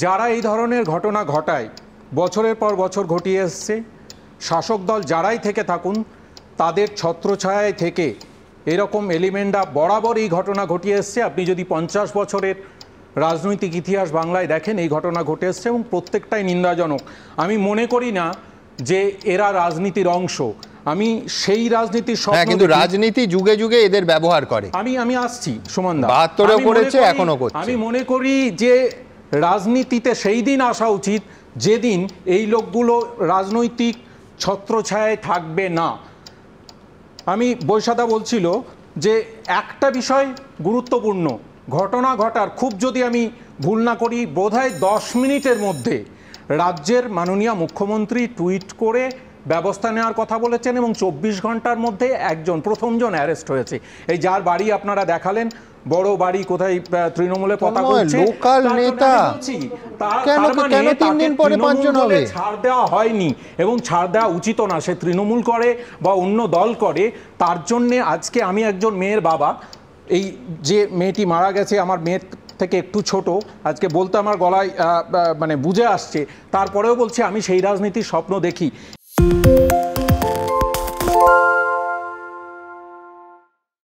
যারা এই ধরনের ঘটনা ঘটায় বছরের পর বছর ঘটিয়ে এসছে, শাসক দল যারাই থেকে থাকুন তাদের ছত্রছায়ায় থেকে এরকম এলিমেন্টরা বরাবর এই ঘটনা ঘটিয়ে এসছে। আপনি যদি 50 বছরের রাজনৈতিক ইতিহাস বাংলায় দেখেন, এই ঘটনা ঘটে এসছে এবং প্রত্যেকটাই নিন্দাজনক। আমি মনে করি না যে এরা রাজনীতির অংশ। আমি সেই রাজনীতির স্বপ্ন, কিন্তু রাজনীতি যুগে যুগে এদের ব্যবহার করে। আমি আসছি সুমনদা, 72-এও করেছে, এখনো করছে। আমি মনে করি যে রাজনীতিতে সেই দিন আসা উচিত যেদিন এই লোকগুলো রাজনৈতিক ছত্রছায়ায় থাকবে না। আমি বৈশাদা বলছিল যে একটা বিষয় গুরুত্বপূর্ণ, ঘটনা ঘটার খুব যদি আমি ভুল না করি বোধহয় 10 মিনিটের মধ্যে রাজ্যের মাননীয় মুখ্যমন্ত্রী টুইট করে ব্যবস্থা নেওয়ার কথা বলেছেন এবং 24 ঘন্টার মধ্যে প্রথমজন অ্যারেস্ট হয়েছে। এই যার বাড়ি আপনারা দেখালেন, বড় বাড়ি, কোথায় তৃণমূলে পতাকা উঠছে, লোকাল নেতা, কেন 3 দিন পরে 5 জন হবে? ছাড় দেওয়া হয়নি এবং ছাড় দেওয়া উচিত না। সে তৃণমূল করে বা অন্য দল করে, তার জন্যে আজকে আমি একজন মেয়ের বাবা, এই যে মেয়েটি মারা গেছে আমার মেয়ের থেকে একটু ছোট, আজকে বলতে আমার গলায় মানে বুঝে আসছে, তারপরেও বলছি আমি সেই রাজনীতির স্বপ্ন দেখি।